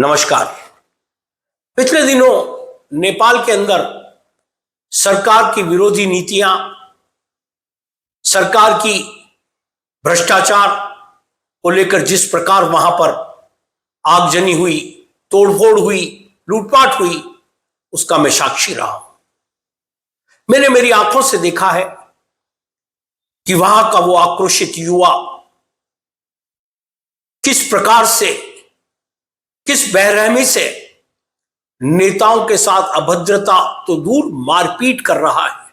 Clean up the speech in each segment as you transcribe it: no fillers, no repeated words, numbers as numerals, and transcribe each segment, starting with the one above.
नमस्कार। पिछले दिनों नेपाल के अंदर सरकार की विरोधी नीतियां, सरकार की भ्रष्टाचार को लेकर जिस प्रकार वहां पर आगजनी हुई, तोड़फोड़ हुई, लूटपाट हुई, उसका मैं साक्षी रहा हूं। मैंने मेरी आंखों से देखा है कि वहां का वो आक्रोशित युवा किस प्रकार से, किस बेरहमी से नेताओं के साथ अभद्रता तो दूर मारपीट कर रहा है,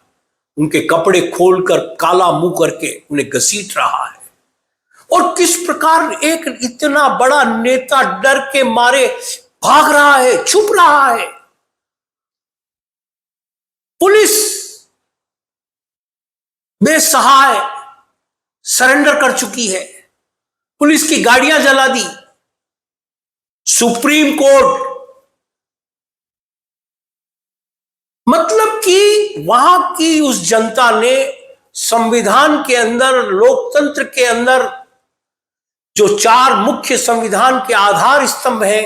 उनके कपड़े खोलकर काला मुंह करके उन्हें घसीट रहा है। और किस प्रकार एक इतना बड़ा नेता डर के मारे भाग रहा है, छुप रहा है। पुलिस बेसहाय सरेंडर कर चुकी है, पुलिस की गाड़ियां जला दी। सुप्रीम कोर्ट, मतलब कि वहां की उस जनता ने संविधान के अंदर, लोकतंत्र के अंदर जो चार मुख्य संविधान के आधार स्तंभ हैं,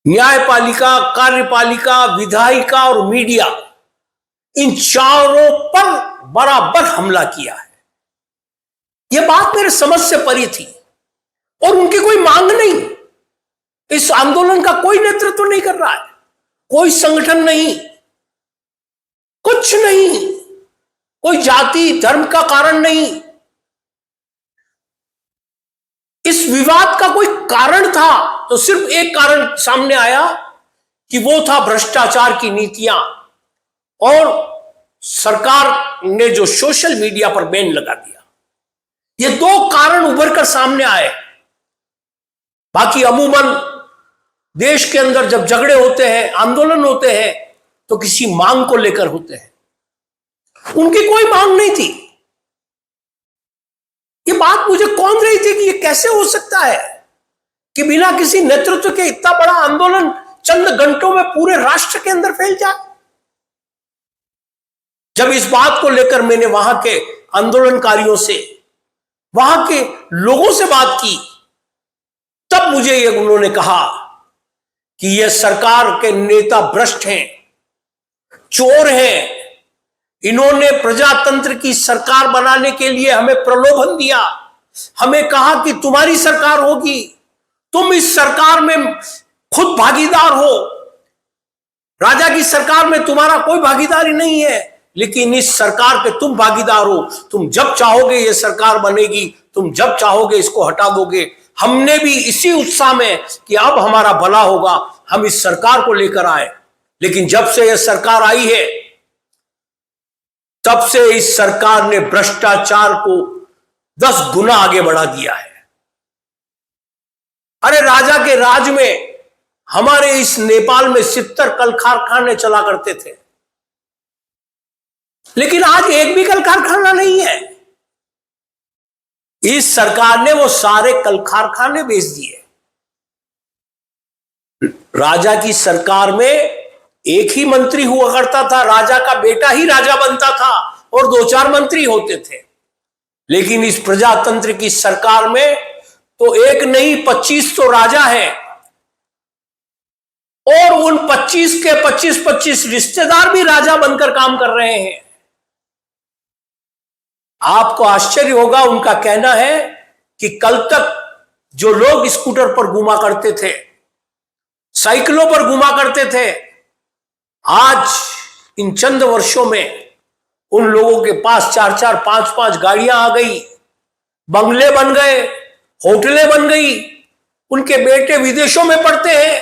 न्यायपालिका, कार्यपालिका, विधायिका और मीडिया, इन चारों पर बराबर हमला किया है। यह बात मेरे समझ से परे थी और उनकी कोई मांग नहीं। इस आंदोलन का कोई नेतृत्व नहीं कर रहा है, कोई संगठन नहीं, कुछ नहीं, कोई जाति धर्म का कारण नहीं। इस विवाद का कोई कारण था तो सिर्फ एक कारण सामने आया कि वो था भ्रष्टाचार की नीतियां और सरकार ने जो सोशल मीडिया पर बैन लगा दिया। ये दो कारण उभर कर सामने आए। बाकी अमूमन देश के अंदर जब झगड़े होते हैं, आंदोलन होते हैं, तो किसी मांग को लेकर होते हैं। उनकी कोई मांग नहीं थी। ये बात मुझे कौन रही थी कि ये कैसे हो सकता है कि बिना किसी नेतृत्व के इतना बड़ा आंदोलन चंद घंटों में पूरे राष्ट्र के अंदर फैल जाए। जब इस बात को लेकर मैंने वहां के आंदोलनकारियों से, वहां के लोगों से बात की, तब मुझे ये उन्होंने कहा कि ये सरकार के नेता भ्रष्ट हैं, चोर हैं। इन्होंने प्रजातंत्र की सरकार बनाने के लिए हमें प्रलोभन दिया, हमें कहा कि तुम्हारी सरकार होगी, तुम इस सरकार में खुद भागीदार हो, राजा की सरकार में तुम्हारा कोई भागीदारी नहीं है, लेकिन इस सरकार के तुम भागीदार हो। तुम जब चाहोगे ये सरकार बनेगी, तुम जब चाहोगे इसको हटा दोगे। हमने भी इसी उत्साह में कि अब हमारा भला होगा, हम इस सरकार को लेकर आए, लेकिन जब से यह सरकार आई है, तब से इस सरकार ने भ्रष्टाचार को 10 गुना आगे बढ़ा दिया है। अरे राजा के राज में हमारे इस नेपाल में 70 कल कारखाने चला करते थे, लेकिन आज एक भी कल कारखाना नहीं है। इस सरकार ने वो सारे कल कारखाने बेच दिए। राजा की सरकार में एक ही मंत्री हुआ करता था, राजा का बेटा ही राजा बनता था और 2-4 मंत्री होते थे। लेकिन इस प्रजातंत्र की सरकार में तो एक नहीं 25 तो राजा है, और उन 25 के 25 रिश्तेदार भी राजा बनकर काम कर रहे हैं। आपको आश्चर्य होगा, उनका कहना है कि कल तक जो लोग स्कूटर पर घुमा करते थे, साइकिलों पर घुमा करते थे, आज इन चंद वर्षों में उन लोगों के पास 4-4, 5-5 गाड़ियां आ गई, बंगले बन गए, होटलें बन गई, उनके बेटे विदेशों में पढ़ते हैं।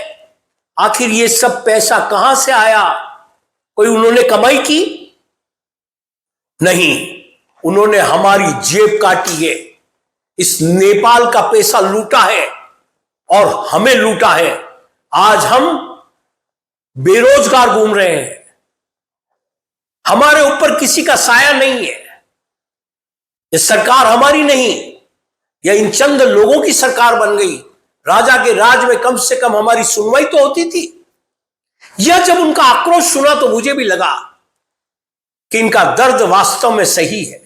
आखिर ये सब पैसा कहां से आया? कोई उन्होंने कमाई की? नहीं, उन्होंने हमारी जेब काटी है, इस नेपाल का पैसा लूटा है और हमें लूटा है। आज हम बेरोजगार घूम रहे हैं, हमारे ऊपर किसी का साया नहीं है। ये सरकार हमारी नहीं, या इन चंद लोगों की सरकार बन गई। राजा के राज में कम से कम हमारी सुनवाई तो होती थी। यह जब उनका आक्रोश सुना तो मुझे भी लगा कि इनका दर्द वास्तव में सही है।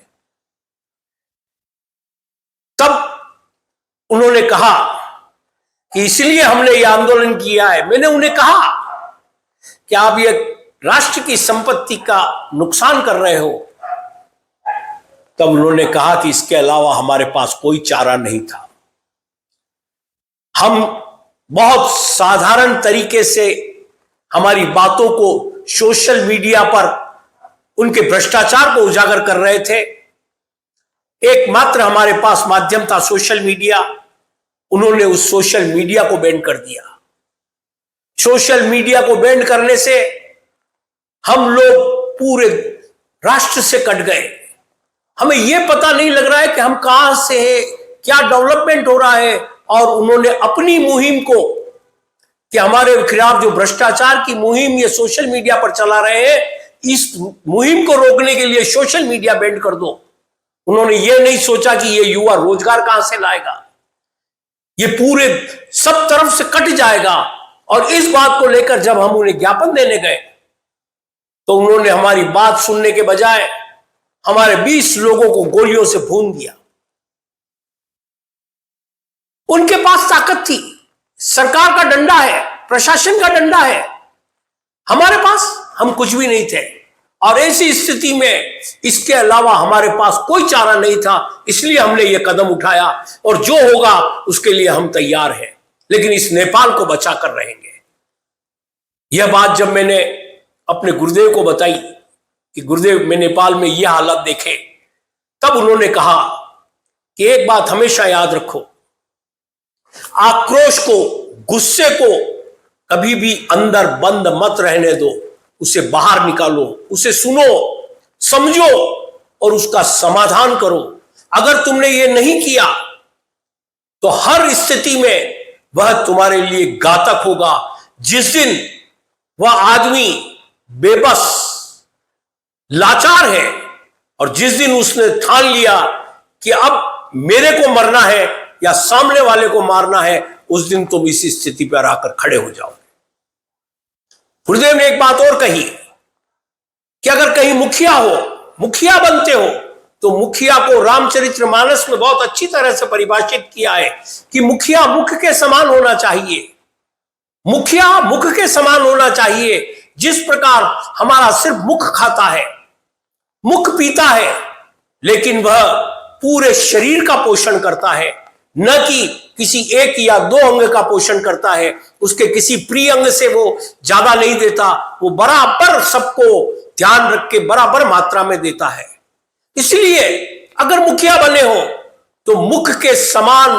तब उन्होंने कहा कि इसलिए हमने ये आंदोलन किया है। मैंने उन्हें कहा कि आप ये राष्ट्र की संपत्ति का नुकसान कर रहे हो। तब उन्होंने कहा कि इसके अलावा हमारे पास कोई चारा नहीं था। हम बहुत साधारण तरीके से हमारी बातों को सोशल मीडिया पर उनके भ्रष्टाचार को उजागर कर रहे थे। एकमात्र हमारे पास माध्यम था सोशल मीडिया। उन्होंने उस सोशल मीडिया को बैन कर दिया। सोशल मीडिया को बैन करने से हम लोग पूरे राष्ट्र से कट गए। हमें यह पता नहीं लग रहा है कि हम कहां से हैं, क्या डेवलपमेंट हो रहा है। और उन्होंने अपनी मुहिम को, कि हमारे खिलाफ जो भ्रष्टाचार की मुहिम ये सोशल मीडिया पर चला रहे हैं, इस मुहिम को रोकने के लिए सोशल मीडिया बैन कर दो। उन्होंने ये नहीं सोचा कि ये युवा रोजगार कहां से लाएगा, ये पूरे सब तरफ से कट जाएगा। और इस बात को लेकर जब हम उन्हें ज्ञापन देने गए तो उन्होंने हमारी बात सुनने के बजाय हमारे 20 लोगों को गोलियों से भून दिया। उनके पास ताकत थी, सरकार का डंडा है, प्रशासन का डंडा है। हमारे पास हम कुछ भी नहीं थे। और ऐसी स्थिति में इसके अलावा हमारे पास कोई चारा नहीं था। इसलिए हमने ये कदम उठाया और जो होगा उसके लिए हम तैयार हैं, लेकिन इस नेपाल को बचा कर रहेंगे। यह बात जब मैंने अपने गुरुदेव को बताई कि गुरुदेव मैं नेपाल में यह हालत देखे, तब उन्होंने कहा कि एक बात हमेशा याद रखो, आक्रोश को, गुस्से को कभी भी अंदर बंद मत रहने दो, उसे बाहर निकालो, उसे सुनो, समझो और उसका समाधान करो। अगर तुमने ये नहीं किया तो हर स्थिति में वह तुम्हारे लिए घातक होगा। जिस दिन वह आदमी बेबस, लाचार है और जिस दिन उसने ठान लिया कि अब मेरे को मरना है या सामने वाले को मारना है, उस दिन तुम इस स्थिति पर आकर खड़े हो जाओगे। गुरुदेव ने एक बात और कही कि अगर कहीं मुखिया हो, मुखिया बनते हो, तो मुखिया को रामचरितमानस में बहुत अच्छी तरह से परिभाषित किया है कि मुखिया मुख के समान होना चाहिए। मुखिया मुख के समान होना चाहिए। जिस प्रकार हमारा सिर्फ मुख खाता है, मुख पीता है, लेकिन वह पूरे शरीर का पोषण करता है, न कि किसी एक या दो अंग का पोषण करता है। उसके किसी प्रिय अंग से वो ज्यादा नहीं देता, वो बराबर सबको ध्यान रख के बराबर मात्रा में देता है। इसलिए अगर मुखिया बने हो तो मुख के समान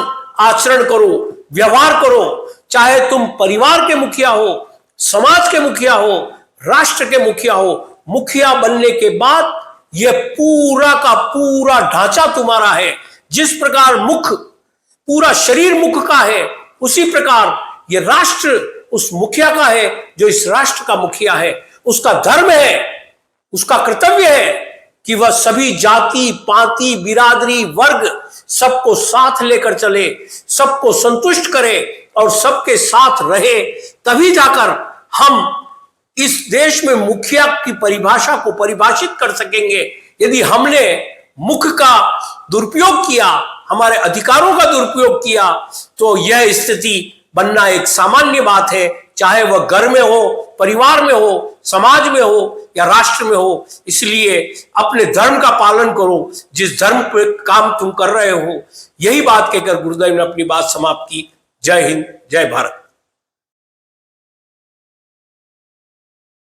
आचरण करो, व्यवहार करो। चाहे तुम परिवार के मुखिया हो, समाज के मुखिया हो, राष्ट्र के मुखिया हो, मुखिया बनने के बाद यह पूरा का पूरा ढांचा तुम्हारा है। जिस प्रकार मुख, पूरा शरीर मुख का है, उसी प्रकार यह राष्ट्र उस मुखिया का है जो इस राष्ट्र का मुखिया है। उसका धर्म है, उसका कर्तव्य है कि वह सभी जाति, पाति, बिरादरी, वर्ग सबको साथ लेकर चले, सबको संतुष्ट करे और सबके साथ रहे। तभी जाकर हम इस देश में मुखिया की परिभाषा को परिभाषित कर सकेंगे। यदि हमने मुख का दुरुपयोग किया, हमारे अधिकारों का दुरुपयोग किया, तो यह स्थिति बनना एक सामान्य बात है, चाहे वह घर में हो, परिवार में हो, समाज में हो या राष्ट्र में हो। इसलिए अपने धर्म का पालन करो, जिस धर्म पे काम तुम कर रहे हो। यही बात कहकर गुरुदेव ने अपनी बात समाप्त की। जय हिंद, जय भारत।